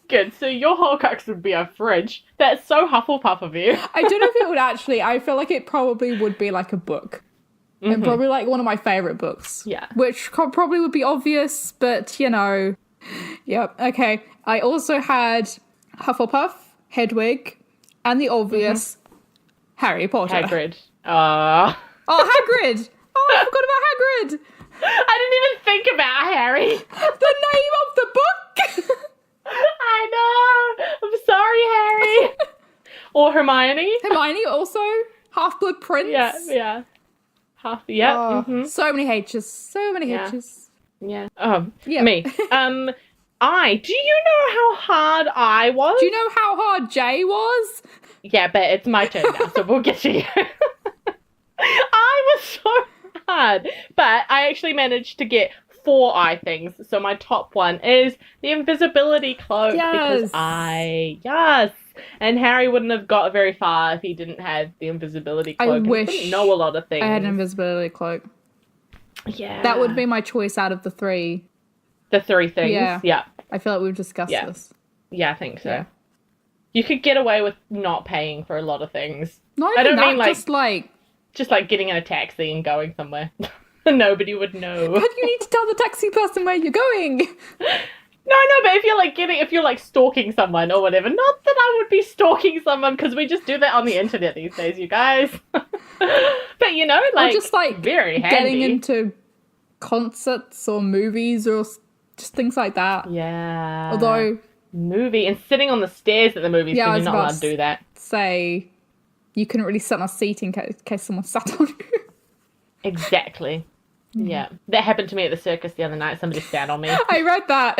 Good. So your Horcrux would be a fridge. That's so Hufflepuff of you. I don't know if it would actually. I feel like it probably would be like a book. And probably like one of my favourite books. Yeah. Which probably would be obvious, but you know. Yep, okay. I also had Hufflepuff, Hedwig, and the obvious Harry Potter. Hagrid. Oh, Hagrid! Oh, I forgot about Hagrid! I didn't even think about Harry. The name of the book! I know. I'm sorry, Harry. Or Hermione. Hermione also. Half-Blood Prince. Yeah. Half. Yeah. Oh, so many H's. So many Yeah. H's. Yeah. Yeah. Me. Do you know how hard I was? Do you know how hard Jay was? Yeah, but it's my turn now, so we'll get to you. I was so hard, but I actually managed to get 4 eye things. So my top one is the invisibility cloak. Yes. Yes. And Harry wouldn't have got very far if he didn't have the invisibility cloak. I and wish he didn't know a lot of things. I had an invisibility cloak. Yeah. That would be my choice out of the 3. The 3 things. Yeah. Yeah. I feel like we've discussed this. Yeah, I think so. Yeah. You could get away with not paying for a lot of things. Not I even don't that, mean like just just like getting in a taxi and going somewhere. Nobody would know. but you need to tell the taxi person where you're going. No, but if you're like stalking someone or whatever, not that I would be stalking someone because we just do that on the internet these days, you guys. But you know, like, or just like very handy. getting into concerts or movies or just things like that. Yeah. Although movie and sitting on the stairs at the movies Yeah, I because was you're not about allowed to do that. say you couldn't really sit on a seat in case someone sat on you. Exactly. Yeah. That happened to me at the circus the other night. Somebody sat on me. I read that.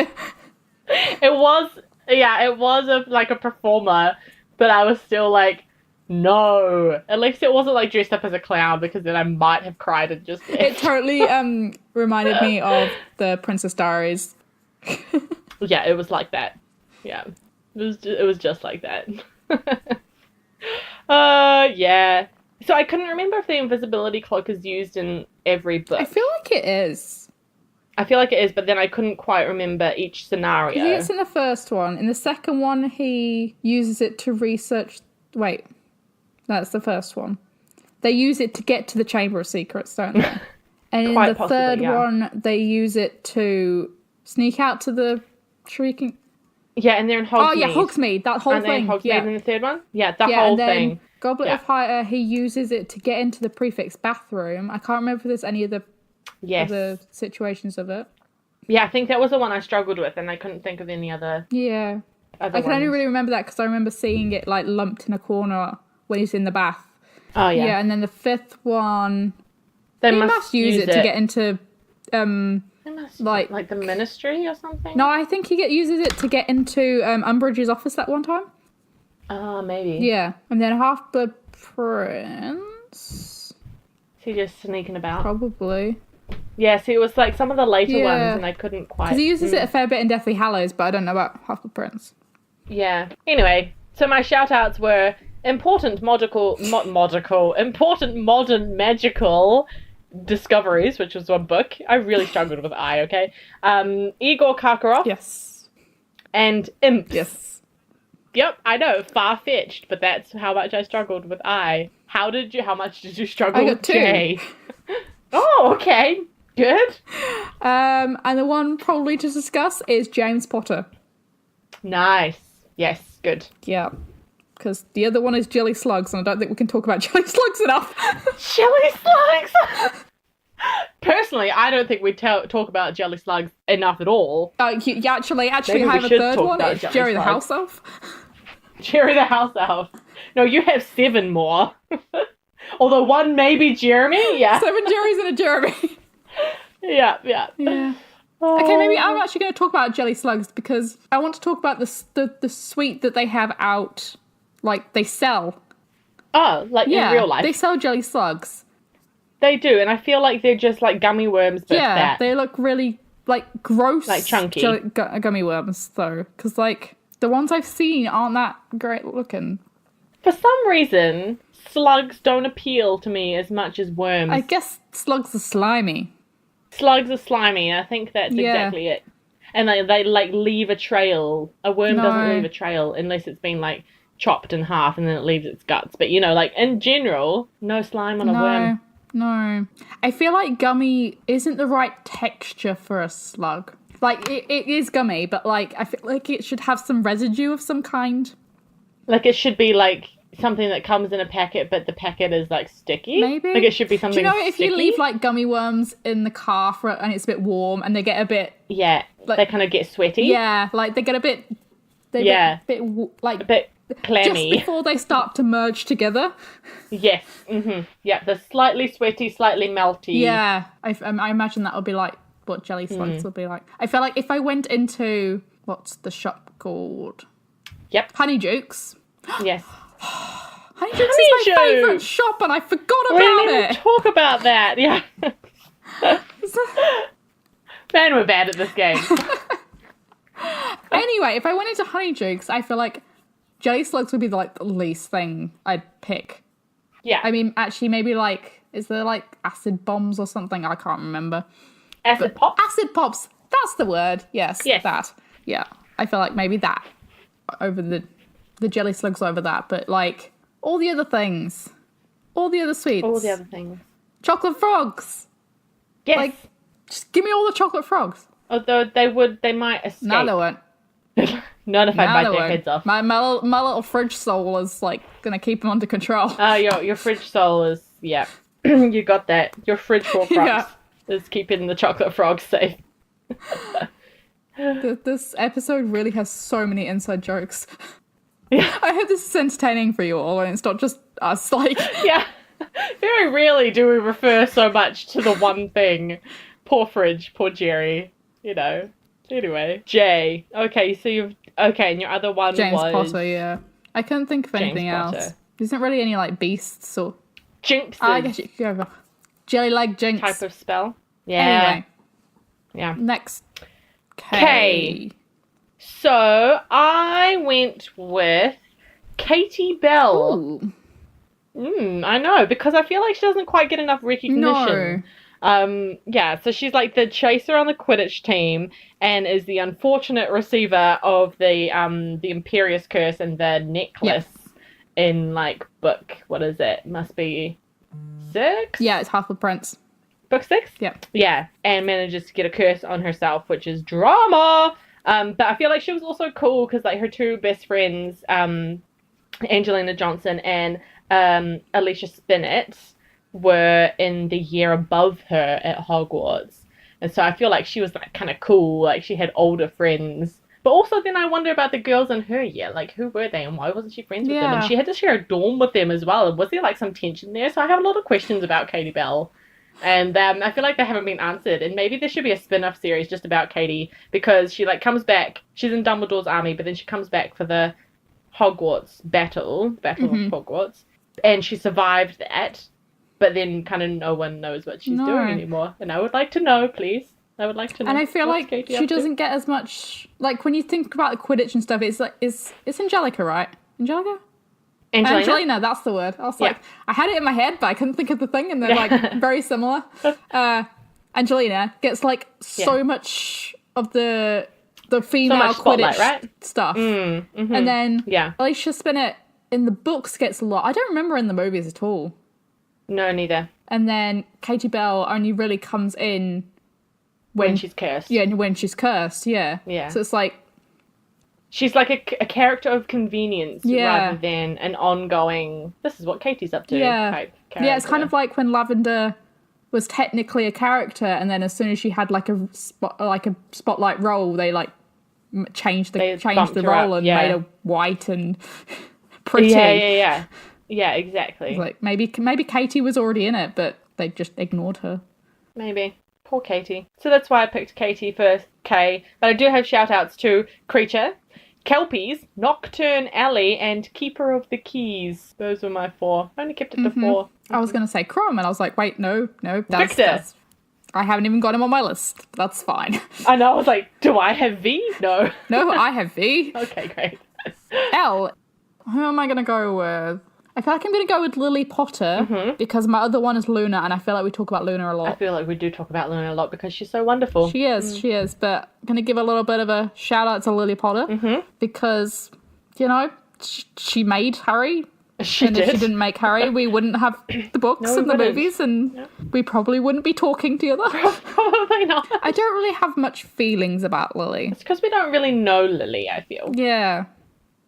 It was a performer, but I was still like, no. At least it wasn't like dressed up as a clown because then I might have cried and just It totally reminded me of the Princess Diaries. Yeah, it was like that. Yeah. It was just like that. Yeah. So I couldn't remember if the invisibility cloak is used in every book. I feel like it is. I feel like it is, but then I couldn't quite remember each scenario. I think it's in the first one. In the second one, he uses it to research... Wait. That's the first one. They use it to get to the Chamber of Secrets, don't they? And in the third one, they use it to sneak out to the Shrieking... Yeah, and they're in Hogsmeade. Oh, yeah, Hogsmeade. That whole thing. Hogsmeade in the third one? Yeah, the whole and then thing. Goblet of Fire, he uses it to get into the prefect's bathroom. I can't remember if there's any of the other situations of it. Yeah, I think that was the one I struggled with, and I couldn't think of any other. Yeah. Other I can only ones. really remember that because I remember seeing it like lumped in a corner when he's in the bath. Oh, yeah. Yeah, and then the fifth one, They he must use it to get into, They must, like the ministry or something? No, I think he uses it to get into Umbridge's office that one time. Maybe. Yeah, and then Half-Blood Prince. Is he just sneaking about? Probably. Yeah, see, it was like some of the later ones, and I couldn't quite... Because he uses it a fair bit in Deathly Hallows, but I don't know about Half-Blood Prince. Yeah. Anyway, so my shout-outs were important important modern magical discoveries, which was one book. I really struggled with I, okay? Igor Karkaroff. Yes. And Imps. Yes. Yep, I know, far-fetched, but that's how much I struggled with I. How much did you struggle I got with 2. J? Oh, okay. Good. And the one probably to discuss is James Potter. Nice. Yes, good. Yeah. Because the other one is Jelly Slugs, and I don't think we can talk about Jelly Slugs enough. Jelly slugs! Personally, I don't think we talk about jelly slugs enough at all. You actually Maybe we have a should third talk one. about It's Jelly Jerry the Slugs. House Elf. Jerry the house elf. No, you have 7 more. Although one may be Jeremy. Yeah. 7 Jerrys and a Jeremy. Yeah. Yeah. Okay, maybe I'm actually going to talk about Jelly Slugs because I want to talk about the suite that they have out. Like, they sell. Oh, like in real life. They sell Jelly Slugs. They do, and I feel like they're just like gummy worms, but Yeah, they look really, like, gross. Like chunky. Gummy worms, though. Because, like, The ones I've seen aren't that great looking. For some reason, slugs don't appeal to me as much as worms. I guess slugs are slimy. Slugs are slimy, and I think that's exactly it. And they like leave a trail. A worm doesn't leave a trail unless it's been like chopped in half and then it leaves its guts. But like in general, no slime on a worm. No. I feel like gummy isn't the right texture for a slug. Like it is gummy, but like I feel like it should have some residue of some kind. Like it should be like something that comes in a packet, but the packet is like sticky. Maybe. Like it should be something. Do you know if sticky? you leave like gummy worms in the car and it's a bit warm and they get a bit like, they kind of get sweaty. Yeah, like they get a bit. Like a bit clammy just before they start to merge together. Yes. Yeah, they're slightly sweaty, slightly melty. Yeah, I imagine that would be like what jelly slugs would be like. I feel like if I went into what's the shop called? Yep. Honeydukes. Yes. Honeydukes is my favourite shop, and I forgot about it. Talk about that. Yeah. Man, we're bad at this game. Anyway, if I went into Honeydukes, I feel like jelly slugs would be like the least thing I'd pick. Yeah. I mean, actually, maybe like, is there like acid bombs or something? I can't remember. Acid pops? Acid pops. That's the word. Yes. That. Yeah. I feel like maybe that over the jelly slugs over that. But like all the other things, all the other sweets. All the other things. Chocolate frogs. Yes. Like, just give me all the chocolate frogs. Although they might escape. No, they won't. Not if I bite their heads off. My little fridge soul is like gonna keep them under control. Oh, your fridge soul is you got that. Your fridge Horcrux is keeping the chocolate frogs safe. This episode really has so many inside jokes. Yeah. I hope this is entertaining for you all, and it's not just us. Like, yeah, very rarely do we refer so much to the one thing. Poor fridge, poor Jerry. Anyway, Jay. Okay, so and your other one James was Potter. Yeah, I couldn't think of anything else. There isn't really any like beasts or jinxes. I guess you could go over jelly like jinx type of spell. Yeah. Anyway, yeah. Next, K. So I went with Katie Bell. Ooh. I know, because I feel like she doesn't quite get enough recognition. No. So she's like the chaser on the Quidditch team and is the unfortunate receiver of the Imperious Curse and the necklace in like book, what is it? Must be 6? Yeah, it's Half-Blood Prince. Book 6? Yeah. Yeah, and manages to get a curse on herself, which is drama. But I feel like she was also cool because like her two best friends, Angelina Johnson and Alicia Spinnet, were in the year above her at Hogwarts. And so I feel like she was like kind of cool, like she had older friends. But also then I wonder about the girls in her year, like who were they and why wasn't she friends with them? And she had to share a dorm with them as well. Was there like some tension there? So I have a lot of questions about Katie Bell. And I feel like they haven't been answered. And maybe there should be a spin-off series just about Katie, because she like comes back, she's in Dumbledore's army, but then she comes back for the Hogwarts battle of Hogwarts. And she survived that. But then kind of no one knows what she's doing anymore. And I would like to know, please. I would like to know. And I feel like Katie she doesn't get as much... Like, when you think about the Quidditch and stuff, it's like... It's Angelica, right? Angelica? Angelina, that's the word. I was like... I had it in my head, but I couldn't think of the thing. And they're, like, very similar. Angelina gets, like, so much of the female Quidditch stuff. And then Alicia Spinnet in the books gets a lot. I don't remember in the movies at all. No, neither. And then Katie Bell only really comes in when she's cursed. Yeah, when she's cursed, yeah. So it's like... She's like a character of convenience rather than an ongoing, this is what Katie's up to type character. Yeah, it's kind of like when Lavender was technically a character, and then as soon as she had like a spotlight role, they like changed the role and made her white and pretty. Yeah, exactly. Like maybe Katie was already in it, but they just ignored her. Maybe. Poor Katie. So that's why I picked Katie for K. But I do have shout-outs to Creature, Kelpies, Nocturne Alley, and Keeper of the Keys. Those were my 4. I only kept it to 4. I was going to say Crom, and I was like, wait, no. Victor. I haven't even got him on my list. That's fine. I know, I was like, do I have V? No. No, I have V. Okay, great. L. Who am I going to go with? I feel like I'm going to go with Lily Potter because my other one is Luna, and I feel like we talk about Luna a lot. I feel like we do talk about Luna a lot because she's so wonderful. She is. But I'm going to give a little bit of a shout out to Lily Potter because, you know, she made Harry. She and did. if she didn't make Harry, we wouldn't have the books and the wouldn't. movies, and we probably wouldn't be talking together. Probably not. I don't really have much feelings about Lily. It's because we don't really know Lily, I feel. Yeah.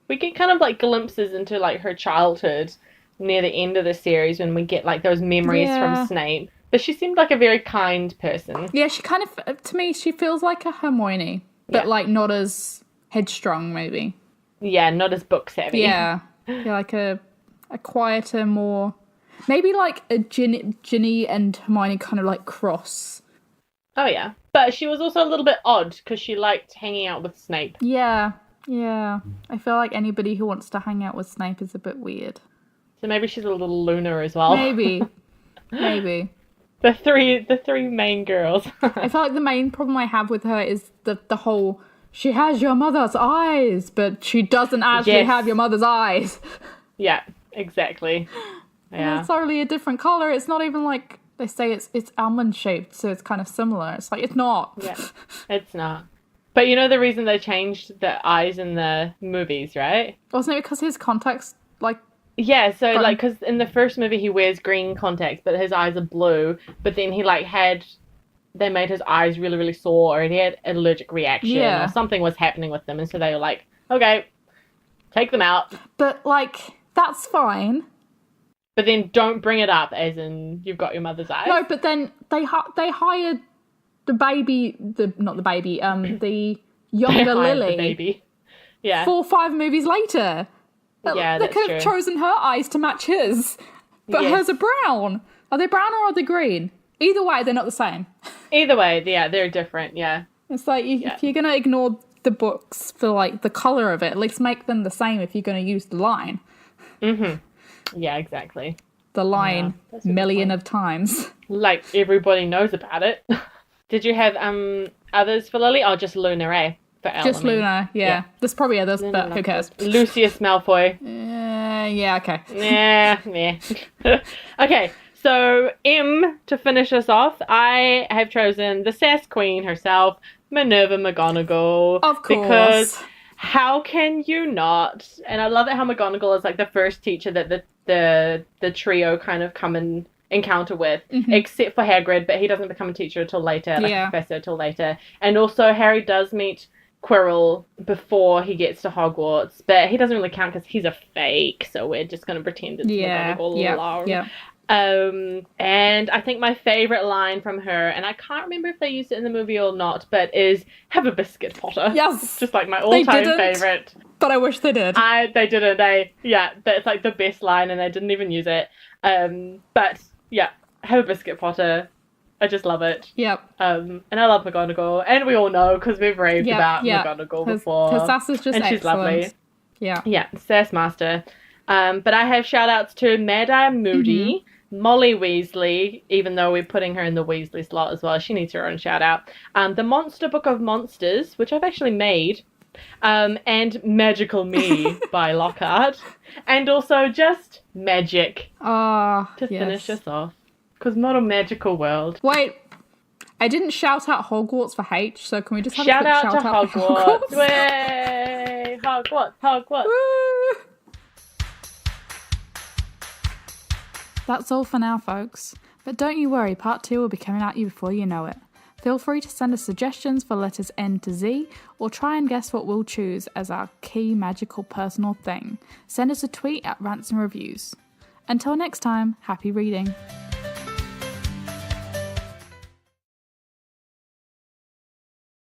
We get kind of like glimpses into like her childhood near the end of the series when we get like those memories from Snape. But she seemed like a very kind person. Yeah, she kind of, to me, she feels like a Hermione, but like not as headstrong, maybe. Yeah, not as book savvy. Yeah. Yeah, like a quieter, more, maybe like a Ginny and Hermione kind of like cross. Oh yeah. But she was also a little bit odd because she liked hanging out with Snape. Yeah. Yeah. I feel like anybody who wants to hang out with Snape is a bit weird. So maybe she's a little Luna as well. Maybe. Maybe. The three main girls. I feel like the main problem I have with her is the whole, she has your mother's eyes, but she doesn't actually have your mother's eyes. Yeah, exactly. Yeah. And it's totally a different colour. It's not even like, they say it's almond shaped, so it's kind of similar. It's like, it's not. Yeah, it's not. But you know the reason they changed the eyes in the movies, right? Wasn't it because his contacts, like... Yeah, so like, because in the first movie he wears green contacts, but his eyes are blue, but then he like they made his eyes really, really sore, or he had an allergic reaction, or something was happening with them, and so they were like, okay, take them out. But like, that's fine. But then don't bring it up as in you've got your mother's eyes. No, but then they hired the baby, the younger Lily. The baby. Yeah. 4 or 5 movies later. Yeah, they that's could have true. chosen her eyes to match his. But hers are brown. Are they brown or are they green? Either way, they're not the same. Either way, yeah, they're different, yeah. It's like, if you're going to ignore the books for, like, the colour of it, at least make them the same if you're going to use the line. Yeah, exactly. The line million of times. Like, everybody knows about it. Did you have others for Lily? Or just Luna, eh? For Elle, Just Luna, yeah. There's probably others, but who cares? Lucius Malfoy. Yeah, okay. Yeah. Okay, so M, to finish us off, I have chosen the Sass Queen herself, Minerva McGonagall. Of course. Because how can you not? And I love it how McGonagall is like the first teacher that the trio kind of come and encounter with, except for Hagrid, but he doesn't become a teacher until later, like a professor till later. And also Harry does meet Quirrell before he gets to Hogwarts, but he doesn't really count because he's a fake, so we're just going to pretend it's McGonagall all along. Yeah. And I think my favourite line from her, and I can't remember if they used it in the movie or not, but is, "Have a biscuit, Potter." Yes! It's just like my all-time favourite. But I wish they did. They didn't. That's like the best line, and they didn't even use it. But yeah, "Have a biscuit, Potter." I just love it. Yep. And I love McGonagall, and we all know because we've raved about McGonagall before. Her sass is just and she's lovely. Yeah. Yeah, sass master. But I have shout outs to Mad-Eye Moody, Molly Weasley, even though we're putting her in the Weasley slot as well. She needs her own shout out. The Monster Book of Monsters, which I've actually made. And Magical Me by Lockhart. And also just Magic to finish us off. Because not a magical world. Wait, I didn't shout out Hogwarts for H, so can we just have shout a quick out shout to out for Hogwarts? Hogwarts? Way! Hogwarts! Woo! That's all for now, folks. But don't you worry, part 2 will be coming at you before you know it. Feel free to send us suggestions for letters N to Z, or try and guess what we'll choose as our key magical personal thing. Send us a tweet at Rants and Reviews. Until next time, happy reading.